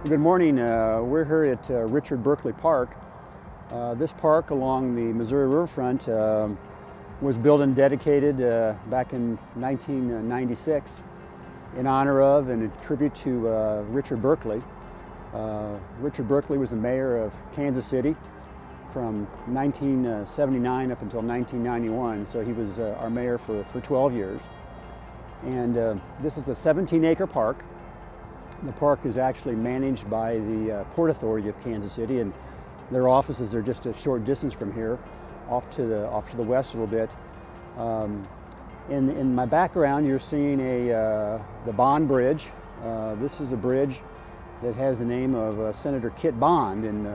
Good morning. We're here at Richard Berkley Park. This park along the Missouri Riverfront was built and dedicated back in 1996 in honor of and in tribute to Richard Berkley. Richard Berkley was the mayor of Kansas City from 1979 up until 1991, so he was our mayor for 12 years. And this is a 17-acre park. The park is actually managed by the Port Authority of Kansas City, and their offices are just a short distance from here, off to the west a little bit. In my background, you're seeing the Bond Bridge. This is a bridge that has the name of Senator Kit Bond, and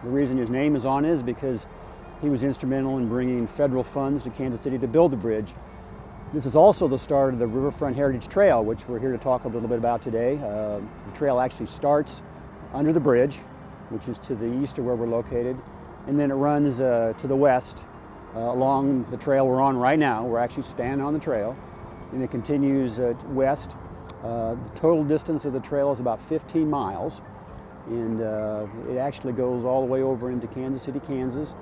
the reason his name is on it is because he was instrumental in bringing federal funds to Kansas City to build the bridge. This is also the start of the Riverfront Heritage Trail, which we're here to talk a little bit about today. The trail actually starts under the bridge, which is to the east of where we're located, and then it runs to the west along the trail we're on right now. We're actually standing on the trail, and it continues west. The total distance of the trail is about 15 miles, and it actually goes all the way over into Kansas City, Kansas.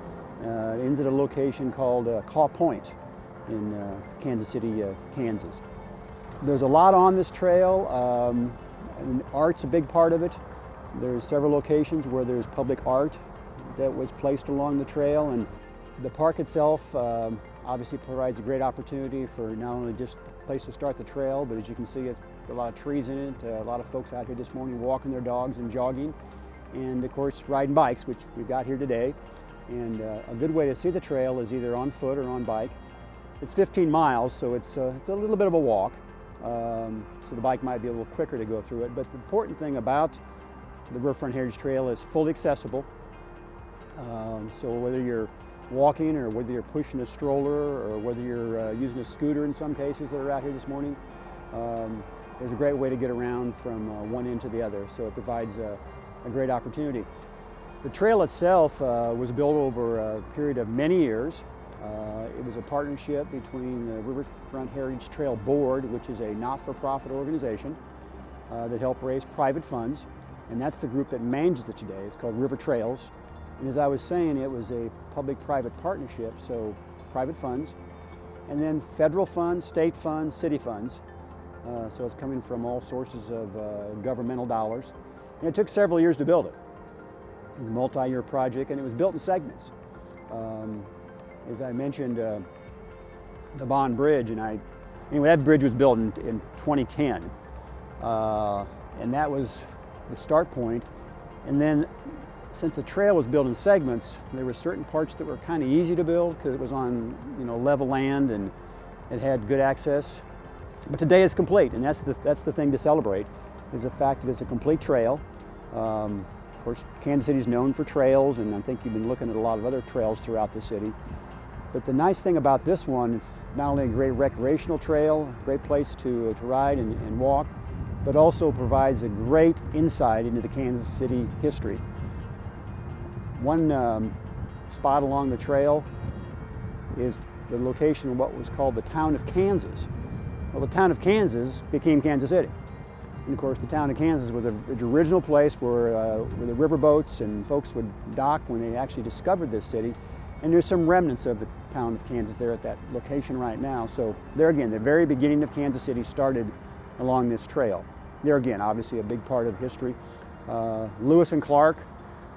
It ends at a location called Caw Point in Kansas City, Kansas. There's a lot on this trail. And art's a big part of it. There's several locations where there's public art that was placed along the trail, and the park itself obviously provides a great opportunity for not only just a place to start the trail, but as you can see, it's a lot of trees in it, a lot of folks out here this morning walking their dogs and jogging, and of course riding bikes, which we've got here today. And a good way to see the trail is either on foot or on bike. It's 15 miles, so it's a little bit of a walk, so the bike might be a little quicker to go through it. But the important thing about the Riverfront Heritage Trail is fully accessible. So whether you're walking or whether you're pushing a stroller or whether you're using a scooter in some cases that are out here this morning, there's a great way to get around from one end to the other. So it provides a great opportunity. The trail itself was built over a period of many years. It was a partnership between the Riverfront Heritage Trail Board, which is a not-for-profit organization that helped raise private funds, and that's the group that manages it today. It's called River Trails, and as I was saying, it was a public-private partnership, so private funds, and then federal funds, state funds, city funds, so it's coming from all sources of governmental dollars. And it took several years to build it. It was a multi-year project, and it was built in segments. As I mentioned, the Bond Bridge, and anyway, that bridge was built in 2010, and that was the start point. And then, since the trail was built in segments, there were certain parts that were kind of easy to build because it was on level land and it had good access. But today it's complete, and that's the thing to celebrate, is the fact that it's a complete trail. Of course, Kansas City is known for trails, and I think you've been looking at a lot of other trails throughout the city. But the nice thing about this one, it's not only a great recreational trail, a great place to ride and walk, but also provides a great insight into the Kansas City history. One spot along the trail is the location of what was called the town of Kansas. Well, the town of Kansas became Kansas City. And of course, the town of Kansas was the original place where the riverboats and folks would dock when they actually discovered this city. And there's some remnants of the town of Kansas there at that location right now. So there again, the very beginning of Kansas City started along this trail. There again, obviously a big part of history. Lewis and Clark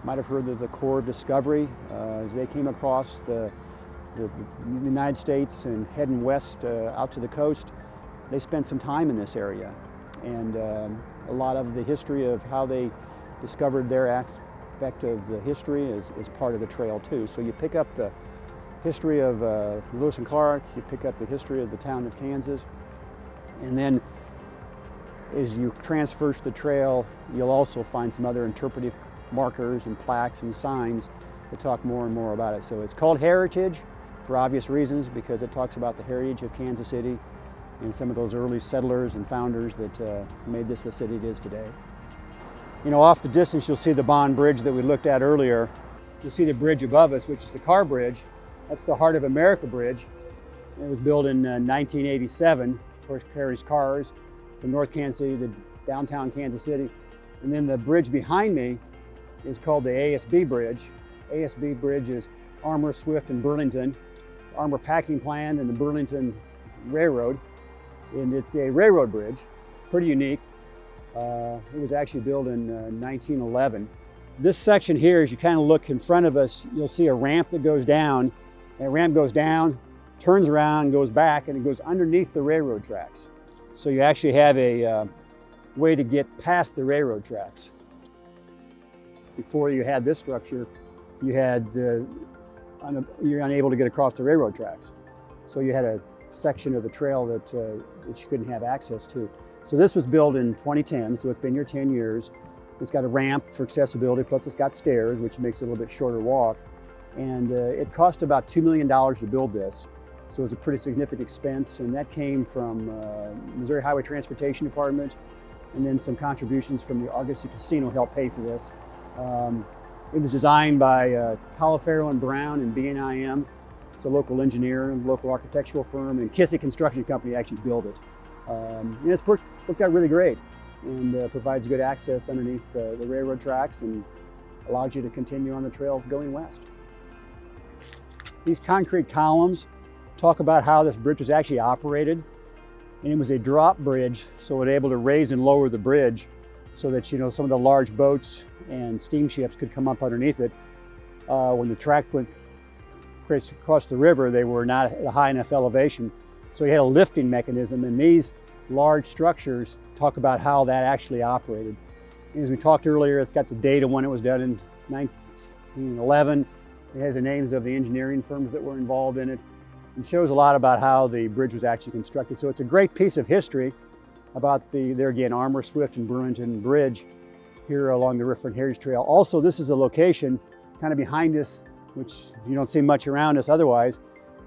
might have heard of the Corps of Discovery. As they came across the United States and heading west out to the coast, they spent some time in this area. And a lot of the history of how they discovered their aspect of the history is part of the trail too. So you pick up the history of Lewis and Clark, you pick up the history of the town of Kansas, and then as you traverse the trail, you'll also find some other interpretive markers and plaques and signs that talk more and more about it. So it's called Heritage for obvious reasons, because it talks about the heritage of Kansas City and some of those early settlers and founders that made this the city it is today. Off the distance, you'll see the Bond Bridge that we looked at earlier. You'll see the bridge above us, which is the Car Bridge. That's the Heart of America Bridge. It was built in 1987. Of course, carries cars from North Kansas City to downtown Kansas City. And then the bridge behind me is called the ASB Bridge. ASB Bridge is Armour, Swift, and Burlington, Armour Packing Plant and the Burlington Railroad. And it's a railroad bridge, pretty unique. It was actually built in 1911. This section here, as you kind of look in front of us, you'll see a ramp that goes down. That ramp goes down, turns around, goes back, and it goes underneath the railroad tracks. So you actually have a way to get past the railroad tracks. Before you had this structure, you had you're unable to get across the railroad tracks. So you had a section of the trail that you couldn't have access to. So this was built in 2010, so it's been here 10 years. It's got a ramp for accessibility, plus it's got stairs, which makes it a little bit shorter walk. And it cost about $2 million to build this. So it was a pretty significant expense, and that came from Missouri Highway Transportation Department, and then some contributions from the Argosy Casino helped pay for this. It was designed by Tallaferro & Brown and B&IM. It's a local engineer and local architectural firm, and Kissy Construction Company actually built it. And it's worked out really great, and provides good access underneath the railroad tracks and allows you to continue on the trail going west. These concrete columns talk about how this bridge was actually operated. And it was a drop bridge, so it was able to raise and lower the bridge so that some of the large boats and steamships could come up underneath it. When the track went across the river, they were not at a high enough elevation. So you had a lifting mechanism, and these large structures talk about how that actually operated. And as we talked earlier, it's got the date of when it was done in 1911. It has the names of the engineering firms that were involved in it, and shows a lot about how the bridge was actually constructed. So it's a great piece of history about there again, Armour, Swift, and Burlington Bridge here along the Riverfront Heritage Trail. Also, this is a location kind of behind us, which you don't see much around us otherwise,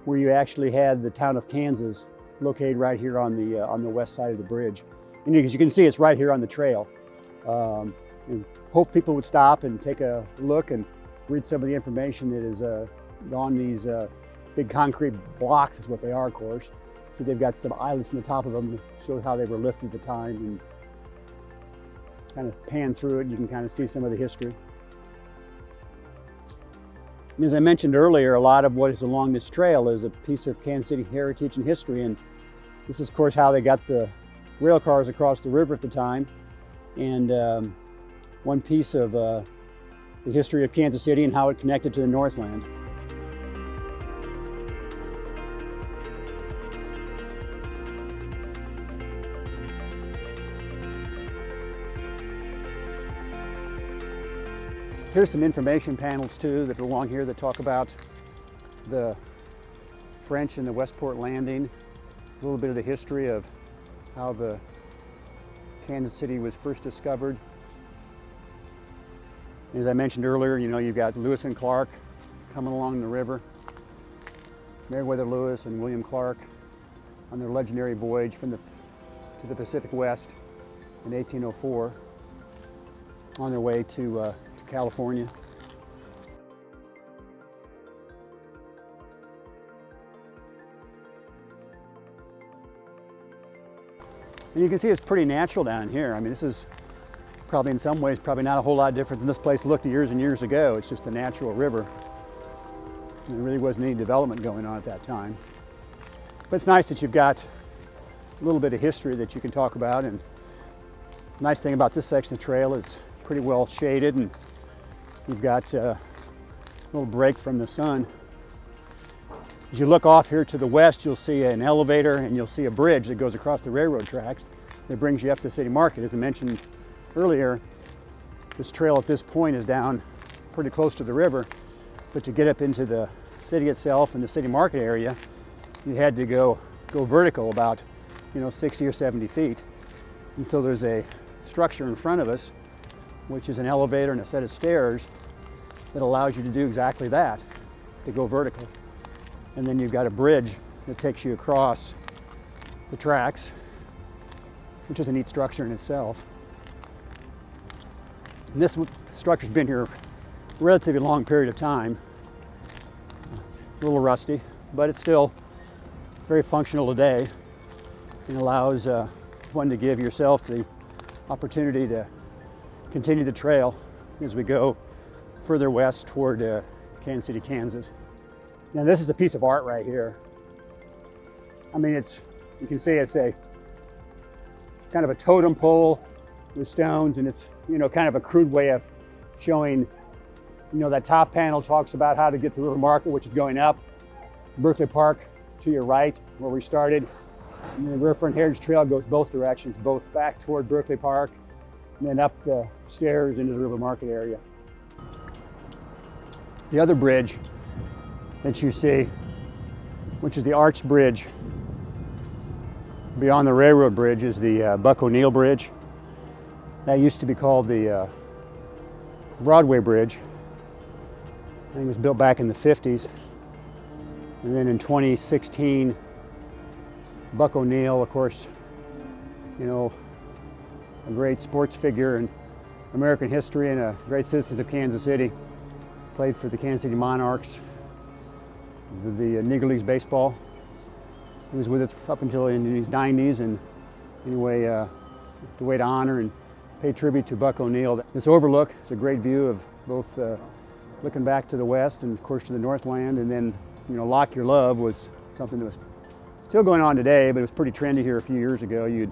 where you actually had the town of Kansas located right here on the west side of the bridge. And as you can see, it's right here on the trail. And hope people would stop and take a look and read some of the information that is on these big concrete blocks, is what they are, of course. So they've got some eyelets on the top of them to show how they were lifted at the time, and kind of pan through it, you can kind of see some of the history. And as I mentioned earlier, a lot of what is along this trail is a piece of Kansas City heritage and history, and this is, of course, how they got the rail cars across the river at the time, and one piece of the history of Kansas City and how it connected to the Northland. Here's some information panels too that are along here that talk about the French and the Westport landing, a little bit of the history of how the Kansas City was first discovered. As I mentioned earlier, you've got Lewis and Clark coming along the river, Meriwether Lewis and William Clark on their legendary voyage to the Pacific West in 1804 on their way to California. And you can see it's pretty natural down here. I mean, this is probably in some ways not a whole lot different than this place looked years and years ago. It's just a natural river. And there really wasn't any development going on at that time. But it's nice that you've got a little bit of history that you can talk about. And the nice thing about this section of the trail is pretty well shaded, and you've got a little break from the sun. As you look off here to the west, you'll see an elevator and you'll see a bridge that goes across the railroad tracks that brings you up to City Market. As I mentioned earlier, this trail at this point is down pretty close to the river, but to get up into the city itself and the City Market area, you had to go vertical about 60 or 70 feet. And so there's a structure in front of us, which is an elevator and a set of stairs that allows you to do exactly that, to go vertical. And then you've got a bridge that takes you across the tracks, which is a neat structure in itself. And this structure's been here a relatively long period of time. A little rusty, but it's still very functional today, and allows one to give yourself the opportunity to continue the trail as we go further west toward Kansas City, Kansas. Now this is a piece of art right here. I mean, you can see it's a kind of a totem pole with stones, and it's, you know, kind of a crude way of showing, you know, that top panel talks about how to get to River Market, which is going up. Berkley Park to your right, where we started. And the Riverfront Heritage Trail goes both directions, both back toward Berkley Park and then up the stairs into the River Market area. The other bridge that you see, which is the arch bridge beyond the railroad bridge, is the Buck O'Neill Bridge. That used to be called the Broadway Bridge. I think it was built back in the 50s. And then in 2016, Buck O'Neill, of course, you know, a great sports figure in American history and a great citizen of Kansas City, played for the Kansas City Monarchs, the Negro Leagues baseball. He was with us up until in his 90s, and anyway, the way to honor and pay tribute to Buck O'Neill. This overlook is a great view of both looking back to the west and of course to the Northland, and then, you know, Lock Your Love was something that was still going on today, but it was pretty trendy here a few years ago. You'd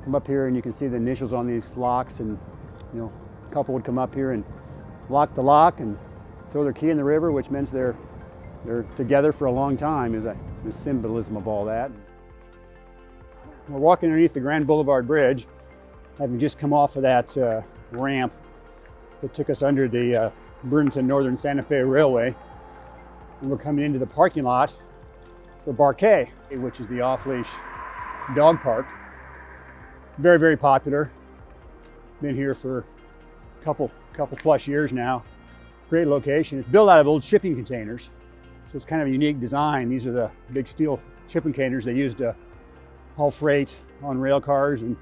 come up here and you can see the initials on these locks, and, you know, a couple would come up here and lock the lock and throw their key in the river, which means they're together for a long time, is the symbolism of all that. We're walking underneath the Grand Boulevard Bridge, having just come off of that ramp that took us under the Burlington Northern Santa Fe Railway. And we're coming into the parking lot for Berkley, which is the off-leash dog park. Very, very popular. Been here for a couple plus years now. Great location. It's built out of old shipping containers, so it's kind of a unique design. These are the big steel shipping containers they used to haul freight on rail cars and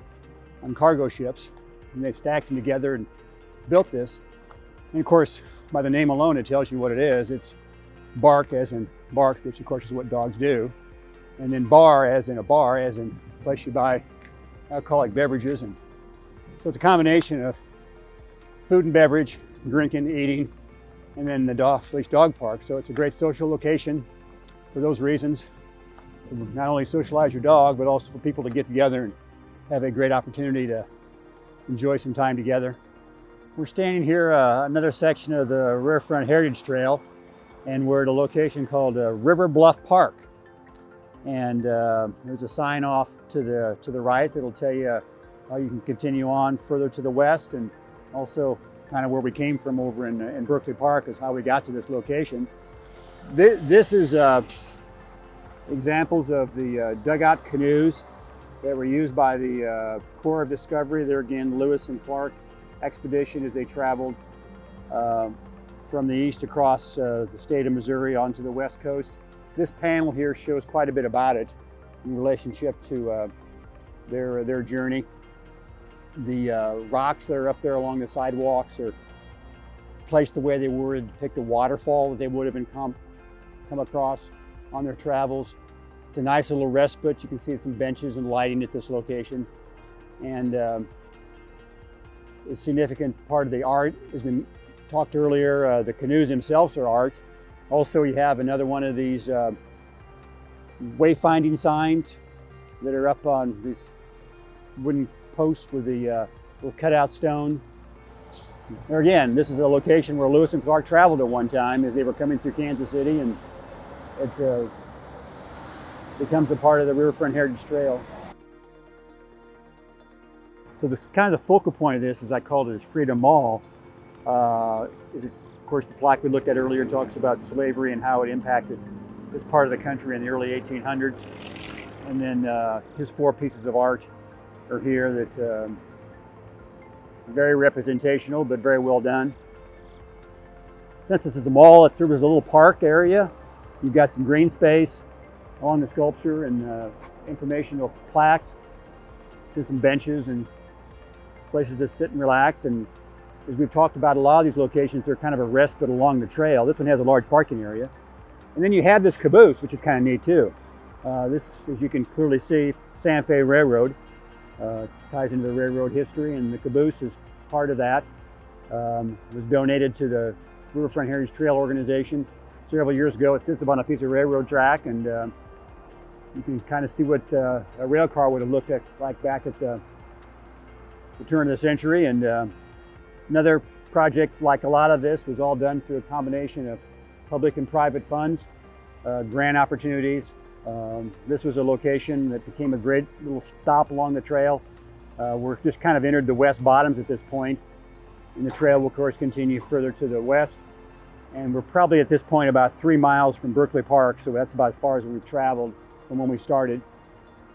on cargo ships, and they've stacked them together and built this. And of course, by the name alone, it tells you what it is. It's bark, as in bark, which of course is what dogs do, and then bar, as in a bar, as in a place you buy alcoholic beverages. And so it's a combination of food and beverage, drinking, eating, and then the off-leash dog park. So it's a great social location for those reasons. Not only socialize your dog, but also for people to get together and have a great opportunity to enjoy some time together. We're standing here, another section of the Riverfront Heritage Trail, and we're at a location called River Bluff Park. And there's a sign off to the right that'll tell you how you can continue on further to the west, and also kind of where we came from over in Berkley Park is how we got to this location. This is examples of the dugout canoes that were used by the Corps of Discovery. There again, Lewis and Clark expedition as they traveled from the east across the state of Missouri onto the west coast. This panel here shows quite a bit about it in relationship to their journey. The rocks that are up there along the sidewalks are placed the way they were to depict a waterfall that they would have been come across on their travels. It's a nice little respite. You can see some benches and lighting at this location. And a significant part of the art has been talked earlier. The canoes themselves are art. Also, you have another one of these wayfinding signs that are up on these wooden posts with the cut out stone. There again, this is a location where Lewis and Clark traveled at one time as they were coming through Kansas City, and it becomes a part of the Riverfront Heritage Trail. So this kind of the focal point of this, as I called it, is Freedom Mall. Is it, of course, the plaque we looked at earlier talks about slavery and how it impacted this part of the country in the early 1800s. And then his 4 pieces of art are here that very representational, but very well done. Since this is a mall, it serves as a little park area. You've got some green space on the sculpture and informational plaques. See some benches and places to sit and relax. And as we've talked about, a lot of these locations, they're kind of a respite along the trail. This one has a large parking area. And then you have this caboose, which is kind of neat too. This, as you can clearly see, Santa Fe Railroad. ties into the railroad history, and the caboose is part of that. It was donated to the Riverfront Heritage Trail organization several years ago. It sits up on a piece of railroad track, and you can kind of see what a rail car would have looked like back at the turn of the century. And another project like a lot of this was all done through a combination of public and private funds, grant opportunities. This was a location that became a great little stop along the trail. We're just kind of entered the west bottoms at this point, and the trail will of course continue further to the west. And we're probably at this point about 3 miles from Berkley Park, so that's about as far as we've traveled from when we started,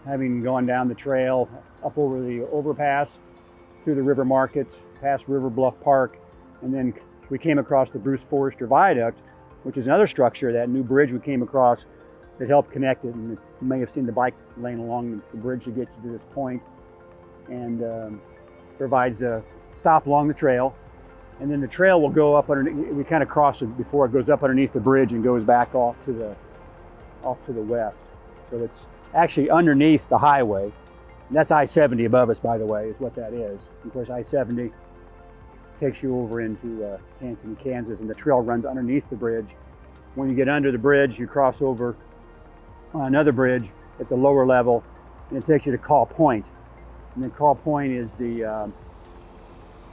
having gone down the trail up over the overpass, through the river market, past Bluff Park, and then we came across the Bruce Forrester Viaduct, which is another structure, that new bridge we came across that helped connect it. And you may have seen the bike lane along the bridge to get you to this point, and provides a stop along the trail. And then the trail will go up underneath. We kind of cross it before it goes up underneath the bridge and goes back off to the west. So it's actually underneath the highway. And that's I-70 above us, by the way, is what that is. Of course, I-70 takes you over into Kansas, and the trail runs underneath the bridge. When you get under the bridge, you cross over another bridge at the lower level, and it takes you to Call Point. And then Call Point is the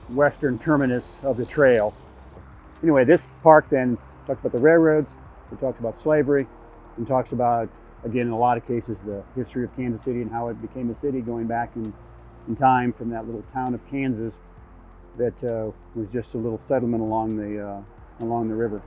western terminus of the trail. Anyway, this park then talks about the railroads, it talks about slavery, and talks about, again, in a lot of cases, the history of Kansas City and how it became a city, going back in time from that little town of Kansas that was just a little settlement along the river.